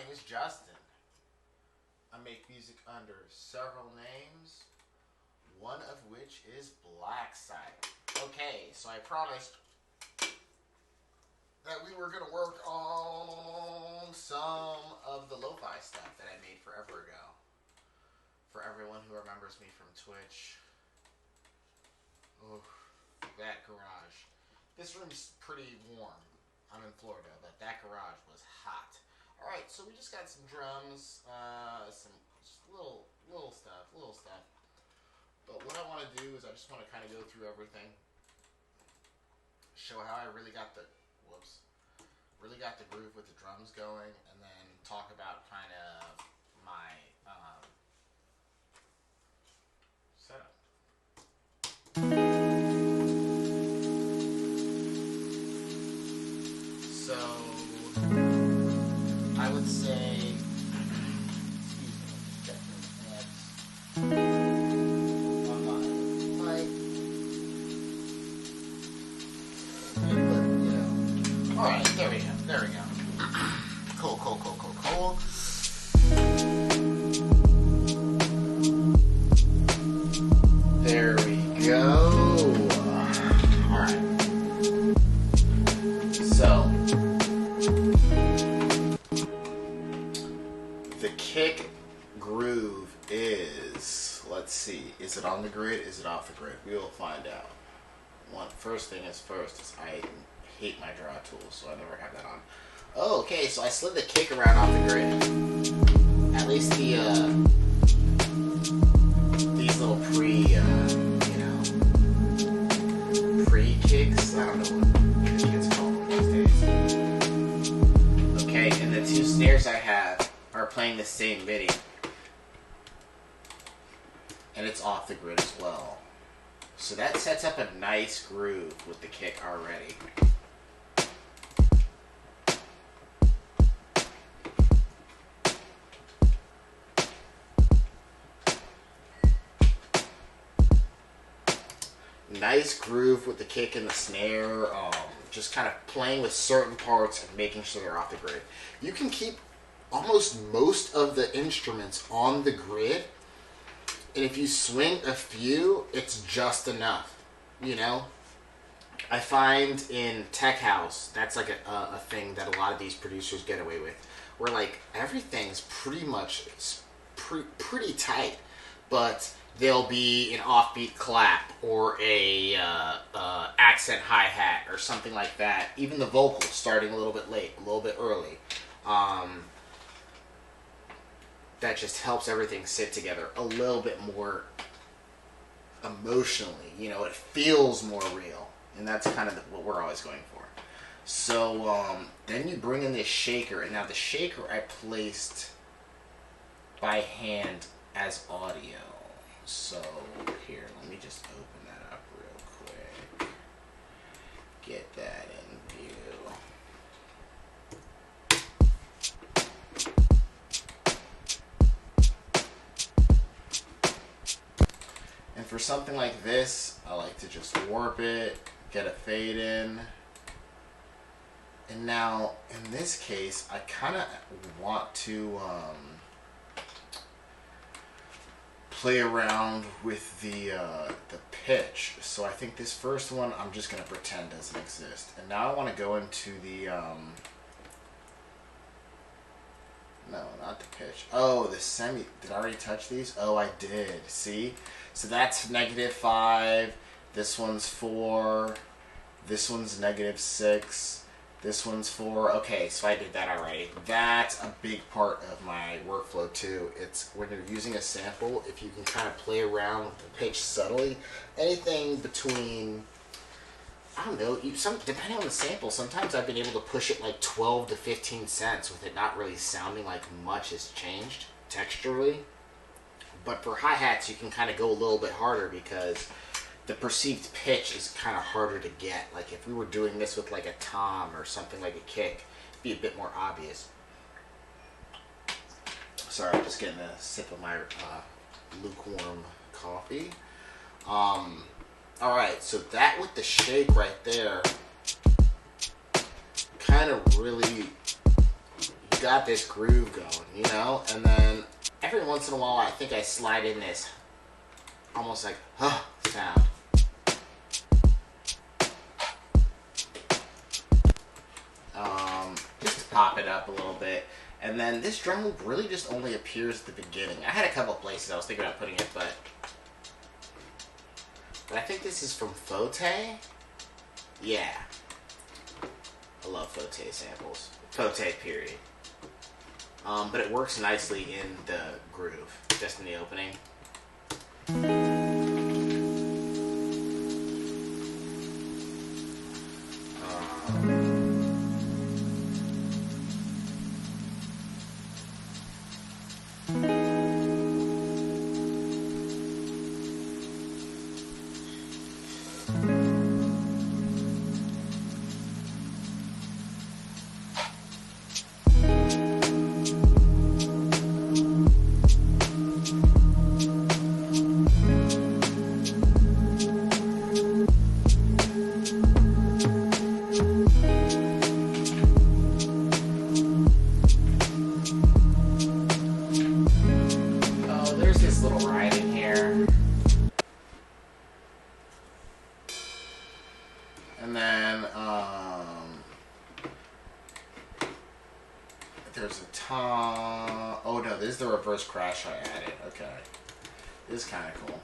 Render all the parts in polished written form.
name is Justin. I make music under several names, one of which is Blackside. Okay, so I promised that we were going to work on some of the Lofi stuff that I made forever ago. For everyone who remembers me from Twitch. Oh, that garage. This room's pretty warm. I'm in Florida, but that garage was hot. Alright, so we just got some drums, some just little stuff. But what I want to do is I just want to kind of go through everything. Show how I really got the groove with the drums going, and then talk about kind of my setup. So I would say, alright, there we go. Cool. There we go. Alright. So, the kick groove is, let's see, is it on the grid? Is it off the grid? We will find out. First thing is first is I hate my draw tools, so I never have that on. Oh, okay, so I slid the kick around off the grid. At least the these little pre-kicks. I don't know what it's called these days. Okay, and the two snares I have are playing the same MIDI, and it's off the grid as well. So that sets up a nice groove with the kick already. Nice groove with the kick and the snare, just kind of playing with certain parts and making sure they're off the grid. You can keep almost most of the instruments on the grid, and if you swing a few, it's just enough, you know? I find in tech house, that's like a thing that a lot of these producers get away with, where like everything's pretty much pretty tight, but there'll be an offbeat clap or a accent hi-hat or something like that. Even the vocals starting a little bit late, a little bit early. That just helps everything sit together a little bit more emotionally. You know, it feels more real. And that's kind of what we're always going for. So then you bring in this shaker. And now the shaker I placed by hand as audio. So here, let me just open that up real quick. Get that in view. And for something like this, I like to just warp it, get a fade in. And now, in this case, I kind of want to play around with the pitch. So I think this first one I'm just going to pretend doesn't exist. And now I want to go into the no, not the pitch. Oh, the semi. Did I already touch these? Oh, I did. See? So that's -5. This one's 4. This one's -6. This one's 4. Okay, so I did that already. That's a big part of my workflow too. It's when you're using a sample, if you can kind of play around with the pitch subtly, anything between, I don't know, depending on the sample, sometimes I've been able to push it like 12 to 15 cents with it not really sounding like much has changed texturally. But for hi-hats, you can kind of go a little bit harder because the perceived pitch is kind of harder to get. Like if we were doing this with like a tom or something like a kick, it'd be a bit more obvious. Sorry, I'm just getting a sip of my lukewarm coffee. Alright, so that with the shake right there kind of really, you got this groove going, you know? And then every once in a while, I think I slide in this almost like, sound. Just to pop it up a little bit. And then this drum loop really just only appears at the beginning. I had a couple places I was thinking about putting it, but I think this is from Fote. Yeah. I love Fote samples. Fote, period. But it works nicely in the groove, just in the opening. And then, there's a tom. Oh no, this is the reverse crash I added. Okay. This is kind of cool.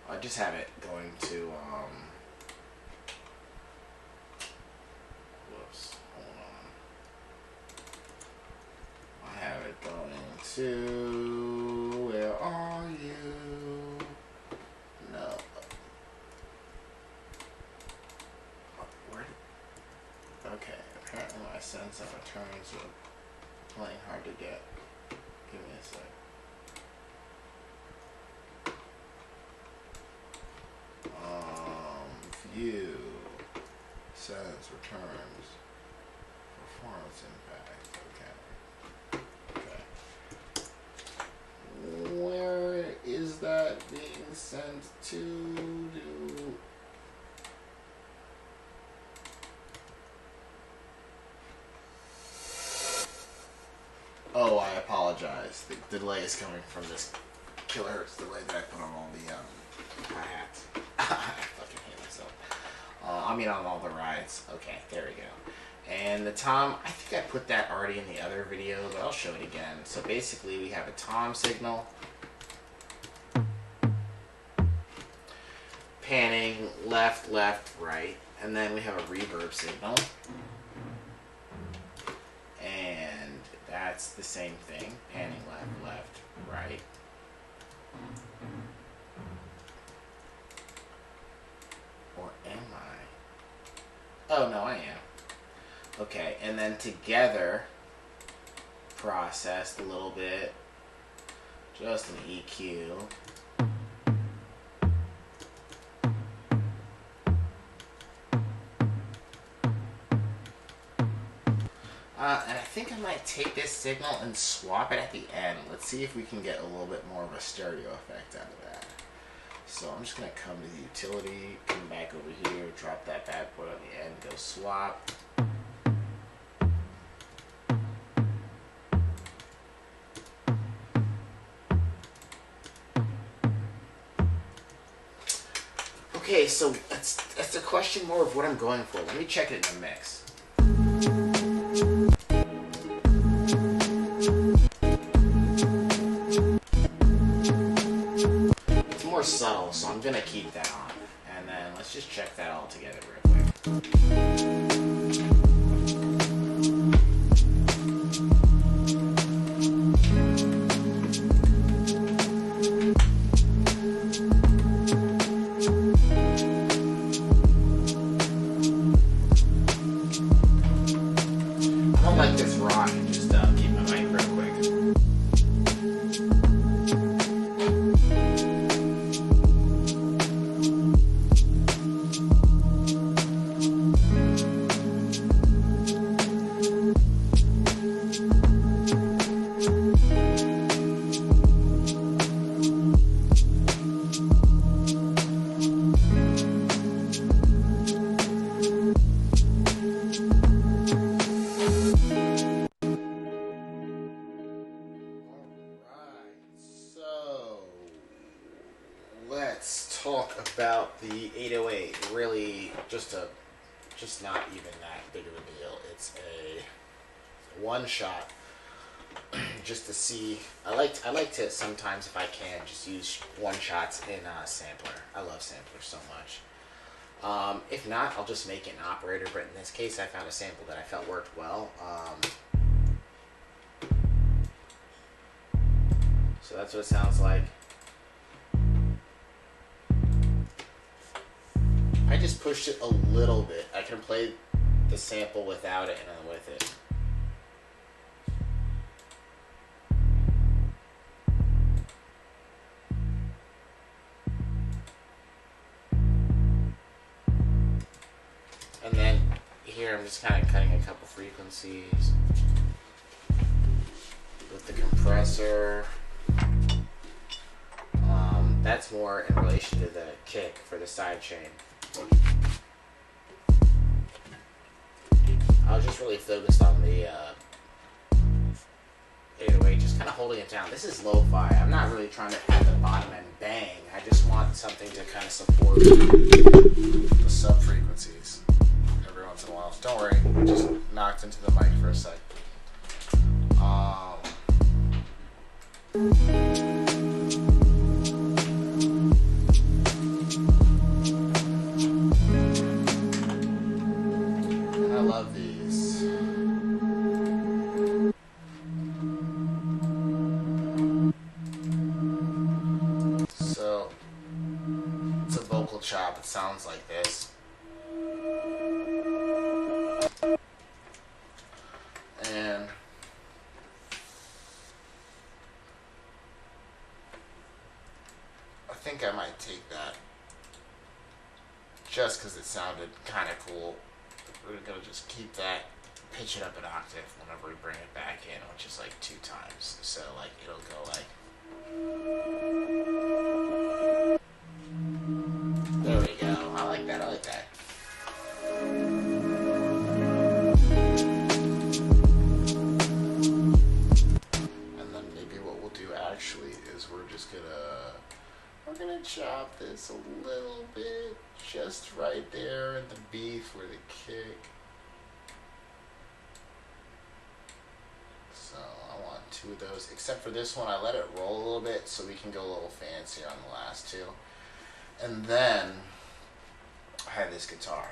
I just have it going to, whoops, hold on. I have it going to, where are you? No. Okay, apparently my sense of returns are playing hard to get. Give me a sec. View, sense, returns, performance impact. Okay. Where is that being sent to? Oh, I apologize. The delay is coming from this kilohertz delay that I put on all the hi-hats. I fucking hate myself. I mean on all the rides. Okay, there we go. And the tom, I think I put that already in the other video, but I'll show it again. So basically we have a tom signal, panning left, left, right, and then we have a reverb signal. And that's the same thing, panning left, left, right. Or am I? Oh, no, I am. Okay, and then together, processed a little bit, just an EQ. And I think I might take this signal and swap it at the end. Let's see if we can get a little bit more of a stereo effect out of that. So I'm just going to come to the utility, come back over here, drop that bad boy on the end, go swap. Okay, so that's a question more of what I'm going for. Let me check it in the mix. Subtle, so I'm gonna keep that on, and then let's just check that all together real quick. I don't like this rock and just keep my mic real quick. the 808, really just not even that big of a deal. It's a one shot, just to see. I like to sometimes, if I can, just use one shots in a sampler. I love samplers so much. If not, I'll just make it an operator, but in this case I found a sample that I felt worked well. So that's what it sounds like. I just pushed it a little bit. I can play the sample without it and then with it. And then here I'm just kind of cutting a couple frequencies with the compressor. That's more in relation to the kick for the side chain. I was just really focused on the 808, just kind of holding it down. This is lo-fi. I'm not really trying to have the bottom end bang. I just want something to kind of support the sub frequencies every once in a while. So don't worry, just knocked into the mic for a sec. And I love these. So it's a vocal chop. It sounds like this. And I think I might take that just because it sounded kind of cool. We're going to just keep that, pitch it up an octave whenever we bring it back in, which is like 2 times. So like it'll go like... There we go. I like that. I like that. We're gonna chop this a little bit, just right there in the beef where the kick. So I want 2 of those, except for this one I let it roll a little bit so we can go a little fancier on the last 2. And then I have this guitar.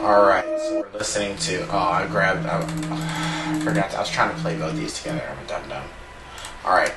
Alright, so we're listening to, I forgot, I was trying to play both these together, I'm dumb. Alright.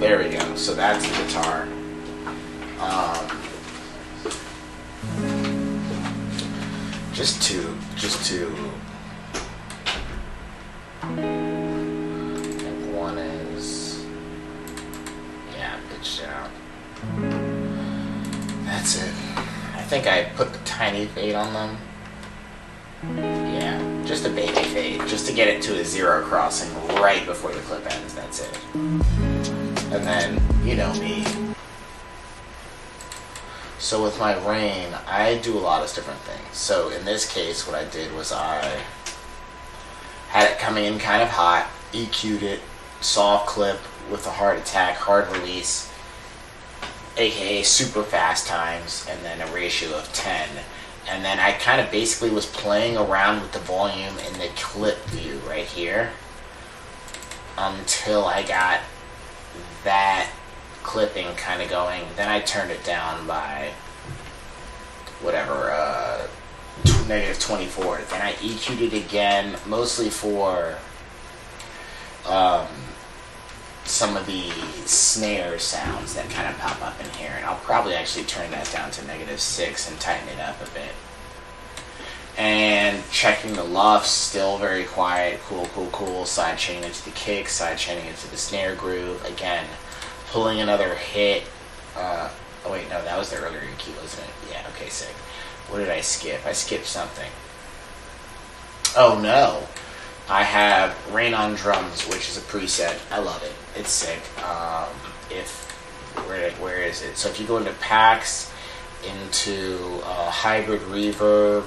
There we go, so that's the guitar. Just to, I think one is, yeah, pitched out. That's it. I think I put the tiny fade on them. Yeah, just a baby fade, just to get it to a 0 crossing right before the clip ends, that's it. And then, you know me. So with my rain, I do a lot of different things. So in this case, what I did was I had it coming in kind of hot, EQ'd it, soft clip with a hard attack, hard release, aka super fast times, and then a ratio of 10. And then I kind of basically was playing around with the volume in the clip view right here until I got that clipping kind of going. Then I turned it down by whatever, -24. Then I EQ'd it again, mostly for some of the snare sounds that kind of pop up in here, and I'll probably actually turn that down to -6 and tighten it up a bit. And checking the lufs, still very quiet, cool, side chaining into the kick, side chaining into the snare groove, again, pulling another hit, oh wait, no, that was the earlier EQ, wasn't it? Yeah, okay, sick. What did I skip? I skipped something. Oh no, I have Rain on Drums, which is a preset. I love it. It's sick. Where is it? So if you go into packs, into hybrid reverb,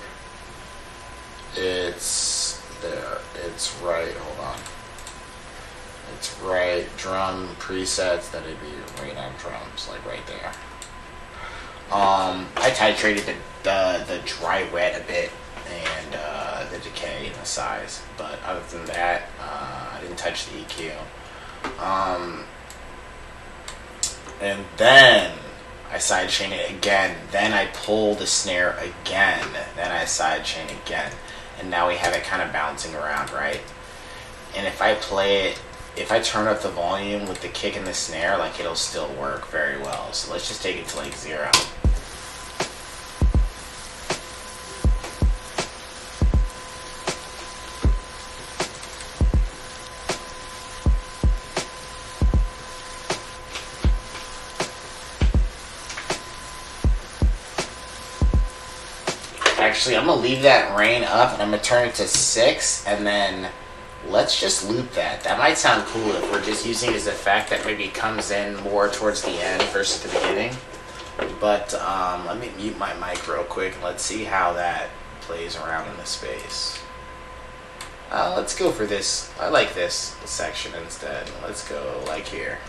it's there. It's right. Hold on. It's right. Drum presets. Then it'd be Rain on Drums, like right there. I titrated the dry wet a bit, and the decay and the size, but other than that, I didn't touch the EQ. And then I sidechain it again, then I pull the snare again, then I sidechain again, and now we have it kind of bouncing around, right? And if I play it, if I turn up the volume with the kick and the snare, like, it'll still work very well. So let's just take it to like 0. Actually, I'm going to leave that rain up, and I'm going to turn it to 6, and then let's just loop that. That might sound cool if we're just using it as a effect that maybe comes in more towards the end versus the beginning. But let me mute my mic real quick, and let's see how that plays around in the space. Let's go for this. I like this section instead. Let's go like here.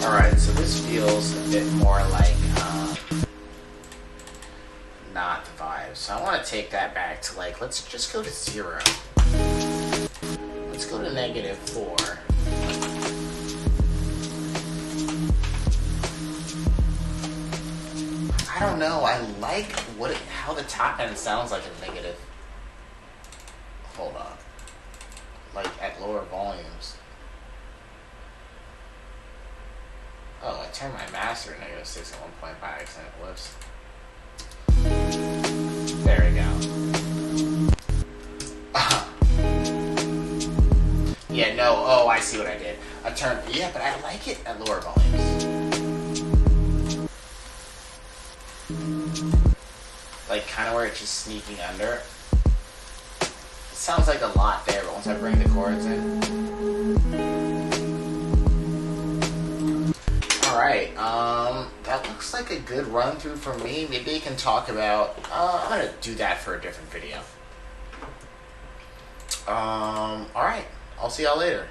Alright, so this feels a bit more like not the vibe. So I want to take that back to like, let's just go to 0. Let's go to -4. I don't know, I like how the top end sounds like a negative. Hold on. Like at lower volumes. Oh, I turned my master to -6 at one point by accident. Whoops. There we go. Yeah, no. Oh, I see what I did. I turned. Yeah, but I like it at lower volumes. Like, kind of where it's just sneaking under. It sounds like a lot there, but once I bring the chords in. Alright, that looks like a good run through for me. Maybe you can talk about, I'm gonna do that for a different video. Alright, I'll see y'all later.